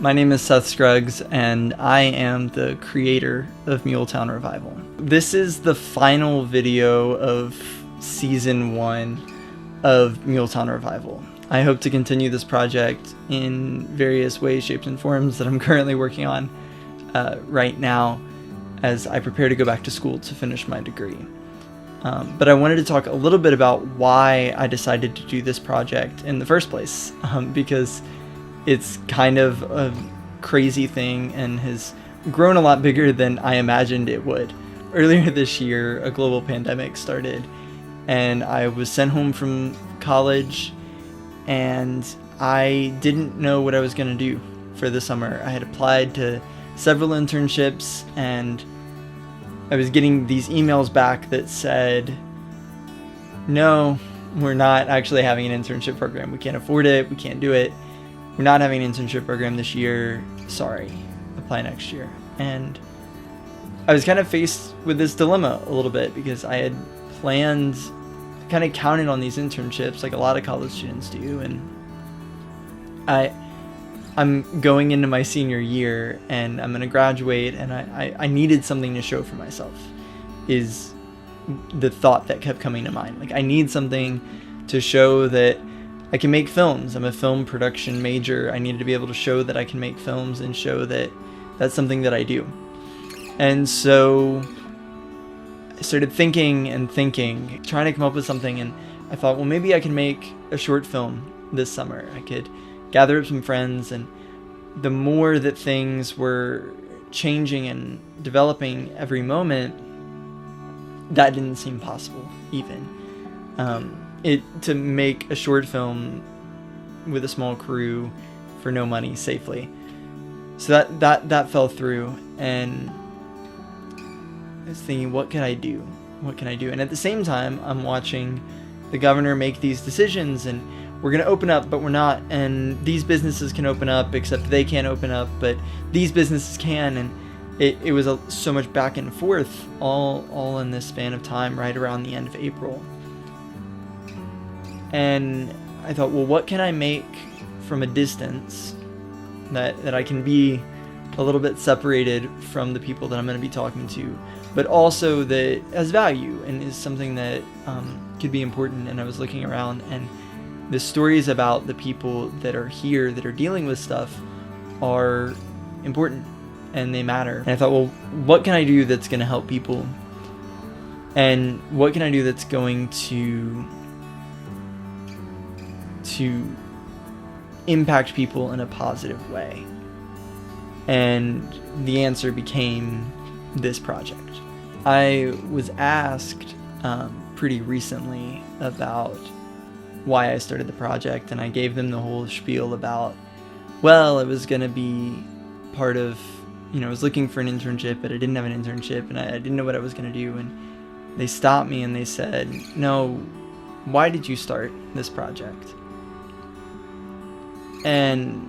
My name is Seth Scruggs, and I am the creator of Muletown Revival. This is the final video of Season 1 of Muletown Revival. I hope to continue this project in various ways, shapes, and forms that I'm currently working on right now as I prepare to go back to school to finish my degree. But I wanted to talk a little bit about why I decided to do this project in the first place, because it's kind of a crazy thing and has grown a lot bigger than I imagined it would. Earlier this year, a global pandemic started, and I was sent home from college, and I didn't know what I was going to do for the summer. I had applied to several internships, and I was getting these emails back that said, no, we're not actually having an internship program. We can't afford it. We can't do it. We're not having an internship program this year. Sorry, apply next year. And I was kind of faced with this dilemma a little bit because I had planned, kind of counted on these internships like a lot of college students do. And I'm going into my senior year and I'm going to graduate, and I needed something to show for myself is the thought that kept coming to mind. Like, I need something to show that I can make films. I'm a film production major. I needed to be able to show that I can make films and show that that's something that I do. And so I started thinking, trying to come up with something, and I thought, well, maybe I can make a short film this summer. I could gather up some friends, and the more that things were changing and developing every moment, that didn't seem possible even. To make a short film with a small crew for no money safely. So that fell through, and I was thinking, what can I do? What can I do? And at the same time, I'm watching the governor make these decisions, and we're going to open up, but we're not. And these businesses can open up, except they can't open up, but these businesses can. And it was so much back and forth, all in this span of time, right around the end of April. And I thought, well, what can I make from a distance that I can be a little bit separated from the people that I'm going to be talking to, but also that has value and is something that could be important. And I was looking around, and the stories about the people that are here, that are dealing with stuff, are important and they matter. And I thought, well, what can I do that's going to help people? And what can I do that's going to impact people in a positive way? And the answer became this project. I was asked pretty recently about why I started the project, and I gave them the whole spiel about, well, it was going to be part of, I was looking for an internship, but I didn't have an internship, and I didn't know what I was going to do. And they stopped me and they said, no, why did you start this project? And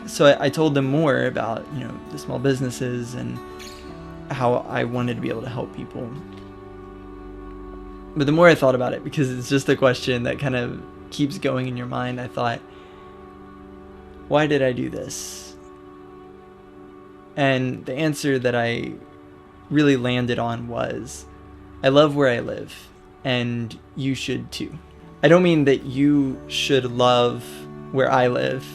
so I told them more about, the small businesses and how I wanted to be able to help people. But the more I thought about it, because it's just a question that kind of keeps going in your mind, I thought, why did I do this? And the answer that I really landed on was, I love where I live, and you should too. I don't mean that you should love where I live,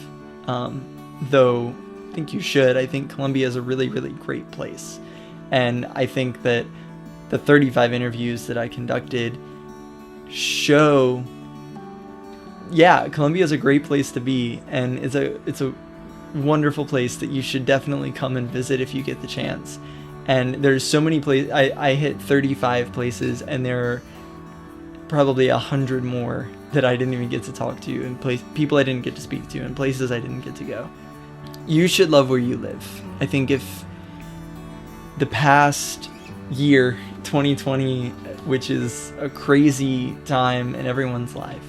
though I think you should. I think Columbia is a really, really great place. And I think that the 35 interviews that I conducted show, Columbia is a great place to be, and it's a wonderful place that you should definitely come and visit if you get the chance. And there's so many places. I hit 35 places, and there are probably 100 more that I didn't even get to talk to, and people I didn't get to speak to, and places I didn't get to go. You should love where you live. I think if the past year, 2020, which is a crazy time in everyone's life,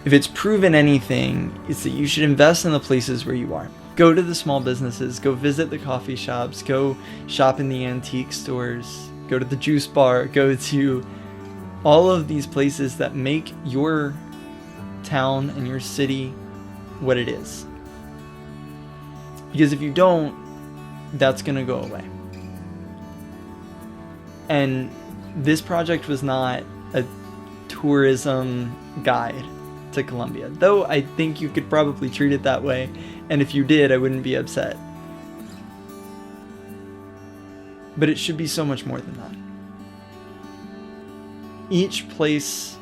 if it's proven anything, it's that you should invest in the places where you are. Go to the small businesses, go visit the coffee shops, go shop in the antique stores, go to the juice bar, go to all of these places that make your town and your city what it is. Because if you don't, that's going to go away. And this project was not a tourism guide to Colombia, though I think you could probably treat it that way, and if you did, I wouldn't be upset. But it should be so much more than that. Each place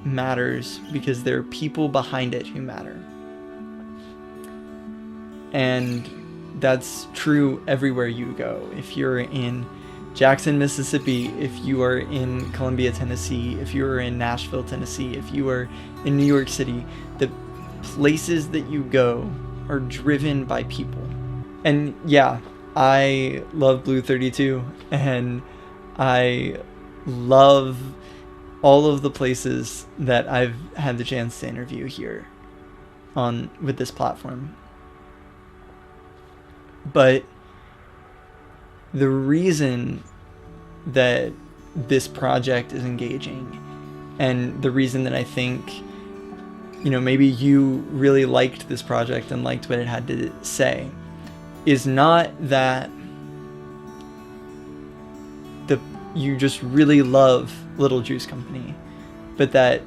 matters because there are people behind it who matter. And that's true everywhere you go. If you're in Jackson, Mississippi, if you are in Columbia, Tennessee, if you are in Nashville, Tennessee, if you are in New York City, the places that you go are driven by people. And yeah, I love Blue 32, and I love all of the places that I've had the chance to interview here with this platform. But the reason that this project is engaging, and the reason that I think, maybe you really liked this project and liked what it had to say, is not that you just really love Little Juice Company, but that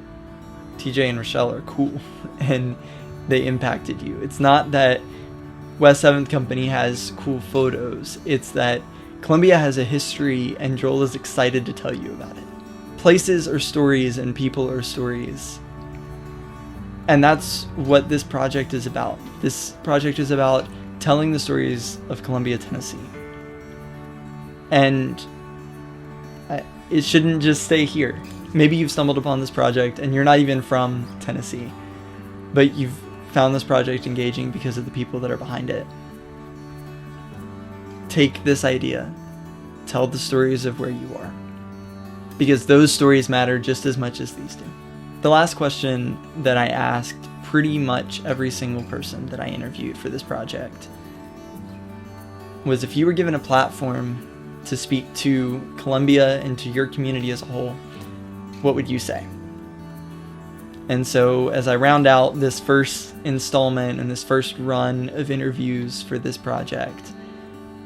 TJ and Rochelle are cool and they impacted you. It's not that West 7th Company has cool photos. It's that Columbia has a history and Joel is excited to tell you about it. Places are stories and people are stories. And that's what this project is about. This project is about telling the stories of Columbia, Tennessee. And it shouldn't just stay here. Maybe you've stumbled upon this project and you're not even from Tennessee, but you've found this project engaging because of the people that are behind it. Take this idea, tell the stories of where you are, because those stories matter just as much as these do. The last question that I asked pretty much every single person that I interviewed for this project was, if you were given a platform to speak to Columbia and to your community as a whole, what would you say? And so as I round out this first installment and this first run of interviews for this project,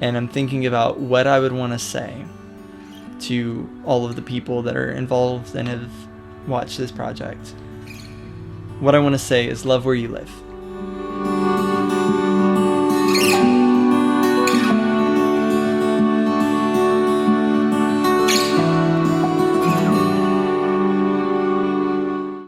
and I'm thinking about what I would want to say to all of the people that are involved and have watched this project, what I want to say is love where you live.